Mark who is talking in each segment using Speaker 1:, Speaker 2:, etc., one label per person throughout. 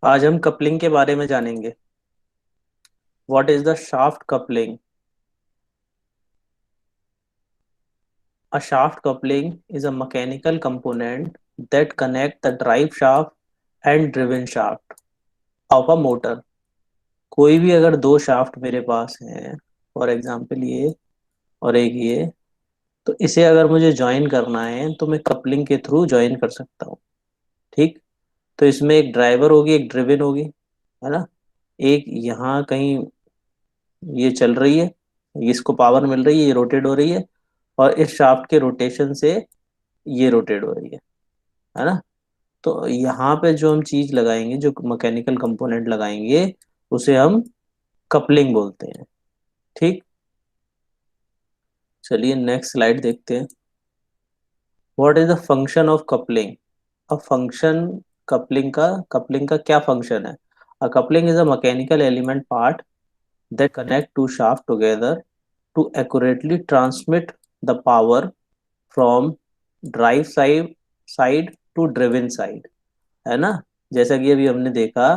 Speaker 1: आज हम कपलिंग के बारे में जानेंगे। What is the shaft coupling? A shaft coupling is a mechanical component that connect the drive shaft and driven shaft of a motor। कोई भी अगर दो शाफ्ट मेरे पास हैं, फॉर एग्जांपल ये और एक ये, तो इसे अगर मुझे ज्वाइन करना है तो मैं कपलिंग के थ्रू ज्वाइन कर सकता हूँ। ठीक। तो इसमें एक ड्राइवर होगी, एक ड्रिवन होगी, है ना। एक यहाँ कहीं ये चल रही है, इसको पावर मिल रही है, ये रोटेट हो रही है, और इस शाफ्ट के रोटेशन से ये रोटेट हो रही है ना। तो यहाँ पे जो हम चीज लगाएंगे, जो मैकेनिकल कंपोनेंट लगाएंगे, उसे हम कपलिंग बोलते हैं। ठीक। चलिए नेक्स्ट स्लाइड देखते हैं। What is the function of coupling? A function coupling का क्या फंक्शन है? A coupling is a mechanical element part that connect two shafts together to accurately transmit the power from drive side to driven side, है ना। जैसा कि अभी हमने देखा,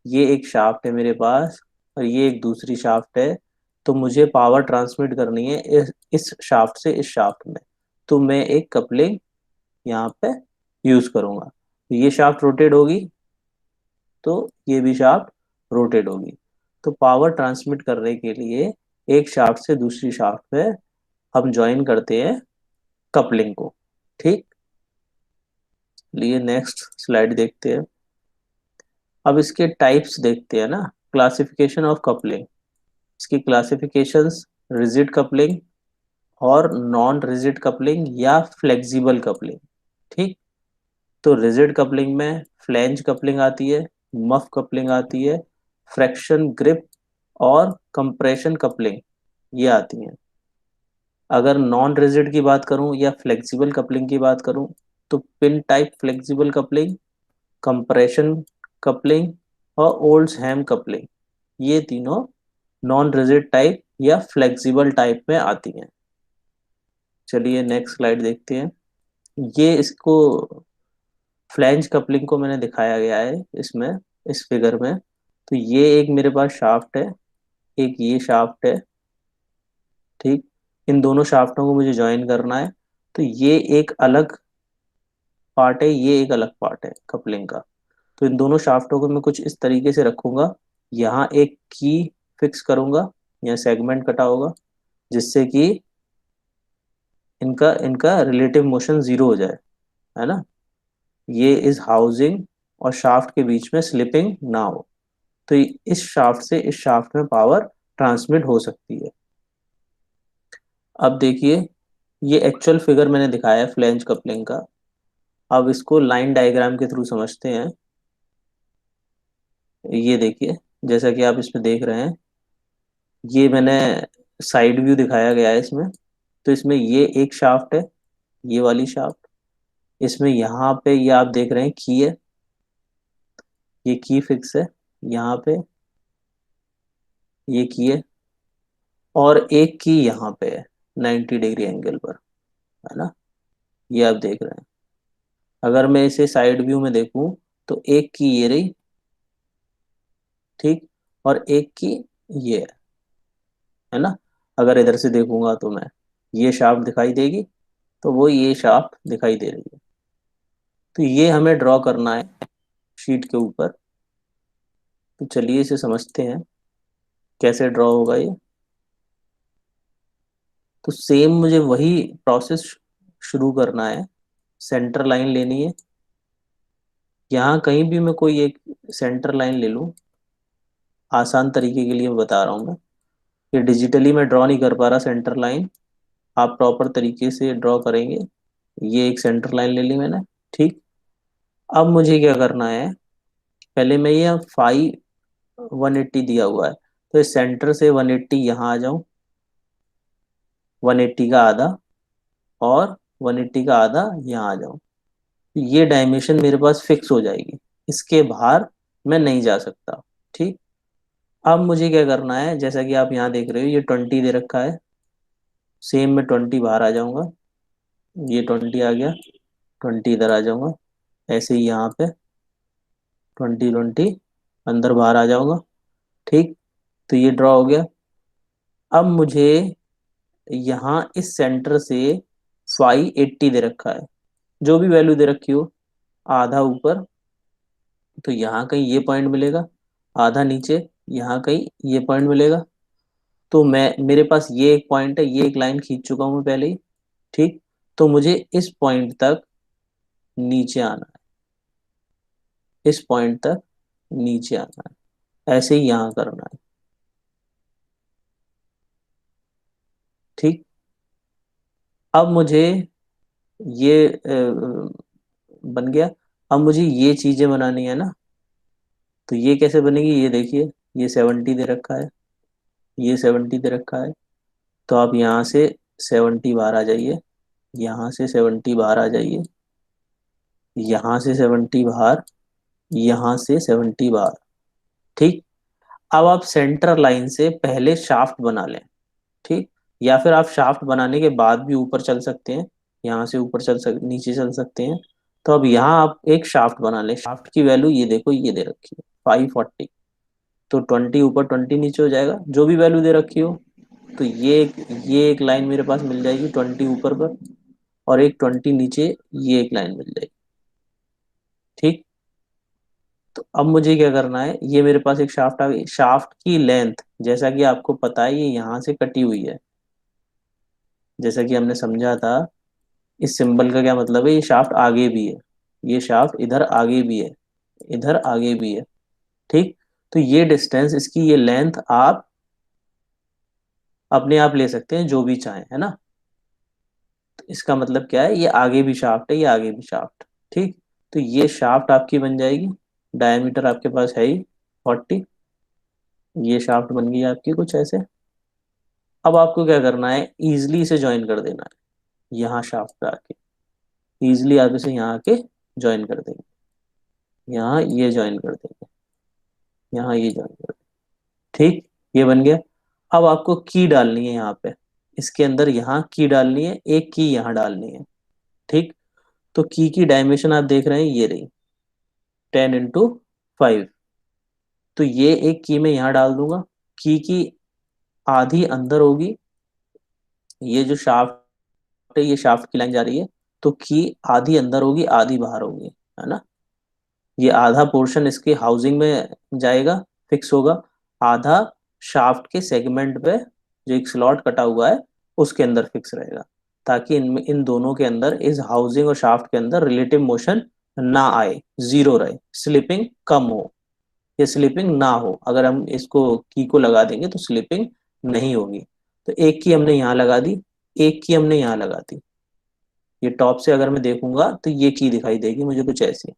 Speaker 1: ये एक शाफ्ट है मेरे पास और ये एक दूसरी शाफ्ट है। तो मुझे पावर ट्रांसमिट करनी है इस शाफ्ट से इस शाफ्ट में। तो मैं एक कपलिंग यहाँ पे यूज करूंगा। तो ये शाफ्ट रोटेट होगी, तो ये भी शाफ्ट रोटेट होगी। तो पावर ट्रांसमिट करने के लिए एक शाफ्ट से दूसरी शाफ्ट में हम ज्वाइन करते हैं कपलिंग को। ठीक। लिए नेक्स्ट स्लाइड देखते हैं। अब इसके टाइप्स देखते हैं ना। Classification of coupling. इसकी क्लासिफिकेशंस: रिजिड कपलिंग और नॉन रिजिड कपलिंग या फ्लेक्सिबल कपलिंग। ठीक। तो रिजिड कपलिंग में फ्लैंज कपलिंग आती है, मफ कपलिंग आती है, फ्रैक्शन ग्रिप और कंप्रेशन कपलिंग, ये आती हैं। अगर नॉन रिजिड की बात करूं या फ्लेक्सिबल कपलिंग की बात करूं, तो pin type flexible coupling, compression coupling और ओल्ड्स हैम कपलिंग, ये तीनों नॉन रिजिड टाइप या फ्लेक्सिबल टाइप में आती हैं। चलिए नेक्स्ट स्लाइड देखते हैं। ये इसको फ्लैंज कपलिंग को मैंने दिखाया गया है इसमें, इस फिगर में। तो ये एक मेरे पास शाफ्ट है, एक ये शाफ्ट है। ठीक। इन दोनों शाफ्टों को मुझे ज्वाइन करना है। तो ये एक अलग पार्ट है, ये एक अलग पार्ट है कपलिंग का। तो इन दोनों शाफ्टों को मैं कुछ इस तरीके से रखूंगा। यहाँ एक की फिक्स करूंगा, यहाँ सेगमेंट कटा होगा, जिससे कि इनका इनका रिलेटिव मोशन जीरो हो जाए, है ना। ये इस हाउसिंग और शाफ्ट के बीच में स्लिपिंग ना हो। तो इस शाफ्ट से इस शाफ्ट में पावर ट्रांसमिट हो सकती है। अब देखिए, ये एक्चुअल फिगर मैंने दिखाया है फ्लैंज कपलिंग का। अब इसको लाइन डायग्राम के थ्रू समझते हैं। ये देखिए, जैसा कि आप इसमें देख रहे हैं, ये मैंने साइड व्यू दिखाया गया है इसमें। तो इसमें ये एक शाफ्ट है, ये वाली शाफ्ट। इसमें यहाँ पे ये आप देख रहे हैं की है, ये की फिक्स है यहाँ पे, ये की है। और एक की यहाँ पे है 90 डिग्री एंगल पर, है ना। ये आप देख रहे हैं। अगर मैं इसे साइड व्यू में देखूं, तो एक की ये रही, ठीक, और एक की ये है ना। अगर इधर से देखूंगा तो मैं, ये शाफ्ट दिखाई देगी, तो वो ये शाफ्ट दिखाई दे रही है। तो ये हमें ड्रॉ करना है शीट के ऊपर। तो चलिए इसे समझते हैं, कैसे ड्रॉ होगा ये। तो सेम मुझे वही प्रोसेस शुरू करना है। सेंटर लाइन लेनी है। यहाँ कहीं भी मैं कोई एक सेंटर लाइन ले लूँ, आसान तरीके के लिए मैं बता रहा हूँ मैं। ये डिजिटली मैं ड्रॉ नहीं कर पा रहा सेंटर लाइन, आप प्रॉपर तरीके से ड्रॉ करेंगे। ये एक सेंटर लाइन ले ली मैंने। ठीक। अब मुझे क्या करना है, पहले मैं ये फाइव 180 दिया हुआ है, तो इस सेंटर से 180 यहाँ आ जाऊं, 180 का आधा, और 180 का आधा यहाँ आ जाऊं। तो ये डायमेंशन मेरे पास फिक्स हो जाएगी, इसके बाहर मैं नहीं जा सकता। ठीक। अब मुझे क्या करना है, जैसा कि आप यहाँ देख रहे हो, ये 20 दे रखा है। सेम मैं 20 बाहर आ जाऊंगा, ये 20 आ गया, 20 इधर आ जाऊंगा। ऐसे ही यहाँ पे 20 20, अंदर बाहर आ जाऊंगा। ठीक, तो ये ड्रॉ हो गया। अब मुझे यहाँ इस सेंटर से 580 दे रखा है, जो भी वैल्यू दे रखी हो, आधा ऊपर तो यहाँ कहीं ये पॉइंट मिलेगा, आधा नीचे यहाँ कहीं ये पॉइंट मिलेगा। तो मैं, मेरे पास ये एक पॉइंट है, ये एक लाइन खींच चुका हूँ मैं पहले ही। ठीक, तो मुझे इस पॉइंट तक नीचे आना है, इस पॉइंट तक नीचे आना है, ऐसे ही यहाँ करना है। ठीक, अब मुझे ये बन गया। अब मुझे ये चीजें बनानी है ना, तो ये कैसे बनेगी, ये देखिए, ये 70 दे रखा है, ये 70 दे रखा है। तो आप यहाँ से 70 बाहर आ जाइए, यहाँ से 70 बाहर आ जाइए, यहाँ से 70 बाहर, यहाँ से 70 बाहर। ठीक, अब आप सेंटर लाइन से पहले शाफ्ट बना लें। ठीक, या फिर आप शाफ्ट बनाने के बाद भी ऊपर चल सकते हैं, यहाँ से ऊपर नीचे चल सकते हैं। तो अब यहाँ आप एक शाफ्ट बना लें। शाफ्ट की वैल्यू ये देखो, ये दे रखी है 540। तो 20 ऊपर 20 नीचे हो जाएगा, जो भी वैल्यू दे रखी हो। तो ये एक लाइन मेरे पास मिल जाएगी 20 ऊपर पर, और एक 20 नीचे, ये एक लाइन मिल जाएगी। ठीक, तो अब मुझे क्या करना है, ये मेरे पास एक शाफ्ट आ गई। शाफ्ट की लेंथ, जैसा कि आपको पता है, ये यहाँ से कटी हुई है। जैसा कि हमने समझा था, इस सिंबल का क्या मतलब है, ये शाफ्ट आगे भी है, ये शाफ्ट इधर आगे भी है, इधर आगे भी है। ठीक, तो ये डिस्टेंस, इसकी ये लेंथ आप अपने आप ले सकते हैं, जो भी चाहें, है ना। तो इसका मतलब क्या है, ये आगे भी शाफ्ट है, ये आगे भी शाफ्ट। ठीक, तो ये शाफ्ट आपकी बन जाएगी, डायमीटर आपके पास है ही 40। ये शाफ्ट बन गई आपकी कुछ ऐसे। अब आपको क्या करना है, इजिली इसे ज्वाइन कर देना है, यहाँ शाफ्ट पे आके इजिली आप इसे यहाँ आके ज्वाइन कर देंगे, यहाँ ये ज्वाइन कर देंगे, यहाँ ये ज्वाइन कर देंगे। ठीक, ये बन गया। अब आपको की डालनी है यहाँ पे, इसके अंदर यहाँ की डालनी है, एक की यहाँ डालनी है। ठीक, तो की डायमेंशन आप देख रहे हैं, ये रही 10 × 5। तो ये एक की मैं यहाँ डाल दूंगा, की आधी अंदर होगी, ये जो शाफ्ट है, ये शाफ्ट की लाइन जा रही है, तो की आधी अंदर होगी, आधी बाहर होगी, है ना। ये आधा पोर्शन इसके हाउसिंग में जाएगा, फिक्स होगा, आधा शाफ्ट के सेगमेंट पे, जो एक स्लॉट कटा हुआ है उसके अंदर फिक्स रहेगा, ताकि इन दोनों के अंदर, इस हाउसिंग और शाफ्ट के अंदर रिलेटिव मोशन ना आए, जीरो रहे, स्लिपिंग कम हो, ये स्लिपिंग ना हो। अगर हम इसको की को लगा देंगे तो स्लिपिंग नहीं होगी। तो एक की हमने यहाँ लगा दी, एक की हमने यहाँ लगा दी। ये टॉप से अगर मैं देखूंगा तो ये की दिखाई देगी मुझे कुछ ऐसी।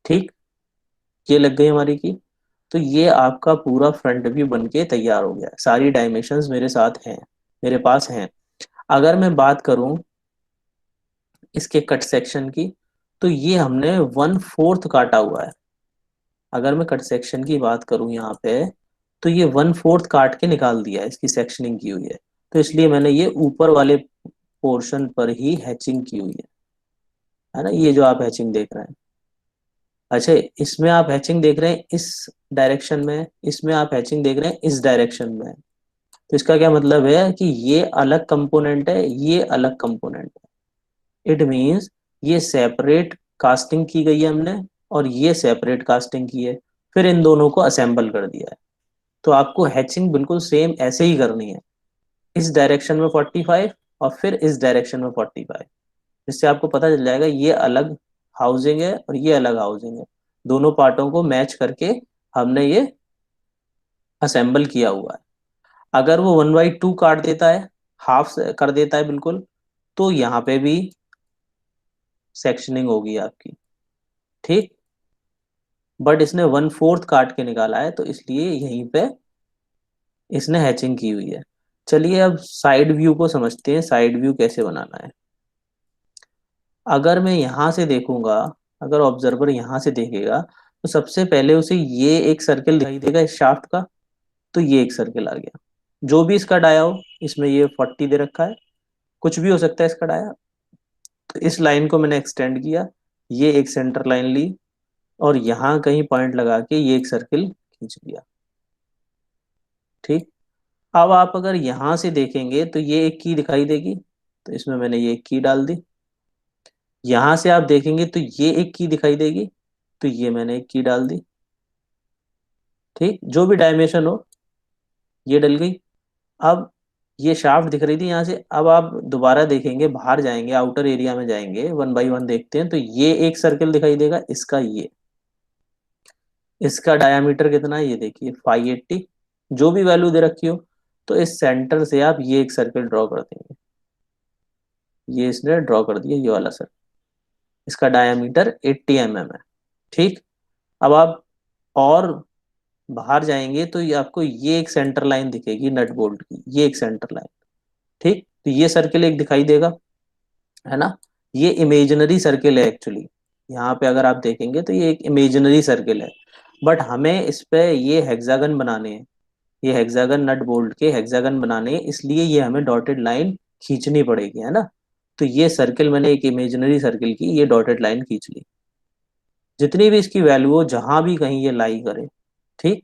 Speaker 1: ठीक, ये लग गई हमारी की। तो ये आपका पूरा फ्रंट व्यू बन के तैयार हो गया, सारी डायमेंशंस मेरे साथ हैं, मेरे पास हैं। अगर मैं बात करूं इसके कट सेक्शन की, तो ये हमने 1/4 काटा हुआ है। अगर मैं कट सेक्शन की बात करूं यहाँ पे, तो ये 1/4 काट के निकाल दिया है, इसकी सेक्शनिंग की हुई है। तो इसलिए मैंने ये ऊपर वाले पोर्शन पर ही हैचिंग की हुई है ना, ये जो आप हैचिंग देख रहे हैं। अच्छा, इसमें आप हैचिंग देख रहे हैं इस डायरेक्शन में, इसमें आप हैचिंग देख रहे हैं इस डायरेक्शन में। तो इसका क्या मतलब है कि ये अलग कंपोनेंट है, ये अलग कंपोनेंट है। इट मींस ये सेपरेट कास्टिंग की गई है हमने, और ये सेपरेट कास्टिंग की है, फिर इन दोनों को असेंबल कर दिया है। तो आपको हैचिंग बिल्कुल सेम ऐसे ही करनी है, इस डायरेक्शन में 45 और फिर इस डायरेक्शन में 45। जिससे आपको पता चल जाएगा ये अलग हाउसिंग है और ये अलग हाउसिंग है। दोनों पार्टों को मैच करके हमने ये असेंबल किया हुआ है। अगर वो 1/2 काट देता है, हाफ कर देता है बिल्कुल, तो यहाँ पे भी सेक्शनिंग होगी आपकी। ठीक, बट इसने 1/4 काट के निकाला है, तो इसलिए यहीं पे इसने हैचिंग की हुई है। चलिए अब साइड व्यू को समझते हैं, साइड व्यू कैसे बनाना है। अगर मैं यहाँ से देखूंगा, अगर ऑब्जर्वर यहाँ से देखेगा, तो सबसे पहले उसे ये एक सर्किल दिखाई देगा इस शाफ्ट का। तो ये एक सर्किल आ गया, जो भी इसका डाया हो, इसमें ये 40 दे रखा है, कुछ भी हो सकता है इसका डाया। तो इस लाइन को मैंने एक्सटेंड किया, ये एक सेंटर लाइन ली, और यहाँ कहीं पॉइंट लगा के ये एक सर्किल खींच लिया। ठीक। अब आप अगर यहाँ से देखेंगे तो ये एक की दिखाई देगी, तो इसमें मैंने ये एक की डाल दी। यहाँ से आप देखेंगे तो ये एक की दिखाई देगी, तो ये मैंने एक की डाल दी। ठीक, जो भी डायमेंशन हो, ये डल गई। अब ये शाफ्ट दिख रही थी यहाँ से, अब आप दोबारा देखेंगे, बाहर जाएंगे, आउटर एरिया में जाएंगे, वन बाई वन देखते हैं, तो ये एक सर्कल दिखाई देगा इसका, ये इसका डायामीटर कितना है ये देखिए 580, जो भी वैल्यू दे रखी हो। तो इस सेंटर से आप ये एक सर्कल ड्रॉ कर देंगे, ये इसने ड्रॉ कर दिया ये वाला सर्कल, इसका डायामीटर 80 mm है। ठीक। अब आप और बाहर जाएंगे तो ये आपको ये एक सेंटर लाइन दिखेगी नट बोल्ट की, ये एक सेंटर लाइन। ठीक, तो ये सर्कल एक दिखाई देगा, है ना। ये इमेजिनरी सर्किल है एक्चुअली, यहाँ पे अगर आप देखेंगे तो ये एक इमेजिनरी सर्किल है, बट हमें इस पे ये हेक्सागन बनाने हैं, ये हेक्सागन नट बोल्ट के हेक्सागन बनाने हैं, इसलिए ये हमें डॉटेड लाइन खींचनी पड़ेगी, है ना। तो ये सर्किल मैंने एक इमेजिनरी सर्किल की ये डॉटेड लाइन खींच ली, जितनी भी इसकी वैल्यू हो जहां भी कहीं ये लाई करे। ठीक।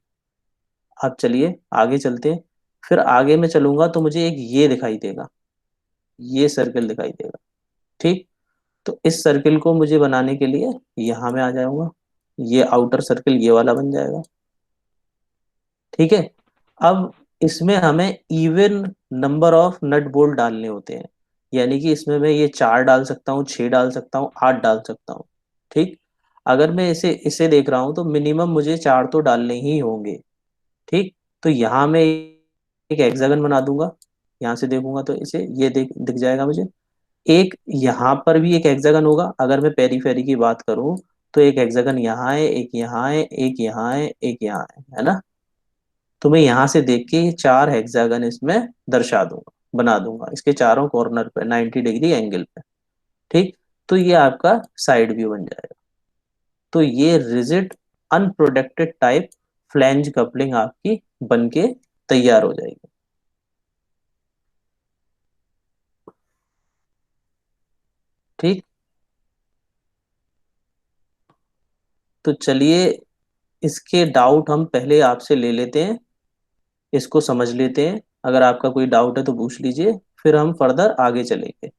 Speaker 1: अब चलिए आगे चलते हैं, फिर आगे मैं चलूंगा तो मुझे एक ये दिखाई देगा, ये सर्किल दिखाई देगा। ठीक। तो इस सर्किल को मुझे बनाने के लिए यहां में आ जाऊंगा, ये आउटर सर्किल ये वाला बन जाएगा। ठीक है। अब इसमें हमें even number of nut bolt डालने होते हैं, यानी कि इसमें मैं ये 4 डाल सकता हूँ, 6 डाल सकता हूँ, 8 डाल सकता हूँ। ठीक। अगर मैं इसे इसे देख रहा हूँ तो मिनिमम मुझे 4 तो डालने ही होंगे। ठीक। तो यहाँ मैं एक हेक्सागन बना दूंगा, यहाँ से देखूंगा तो इसे ये दिख जाएगा मुझे। एक यहाँ पर भी एक हेक्सागन होगा, अगर मैं पेरीफेरी की बात करूं तो एक हेक्सागन यहाँ है, एक यहाँ है, एक यहाँ है, एक यहाँ है ना। तो मैं यहाँ से देख के ये 4 हेक्सागन इसमें दर्शा दूंगा, बना दूंगा इसके चारों कॉर्नर पे 90 डिग्री एंगल पे। ठीक। तो ये आपका साइड व्यू बन जाएगा। तो ये rigid unprotected type flange coupling आपकी बन के तैयार हो जाएगी। ठीक। तो चलिए इसके डाउट हम पहले आपसे ले लेते हैं, इसको समझ लेते हैं, अगर आपका कोई डाउट है तो पूछ लीजिए, फिर हम फर्दर आगे चलेंगे।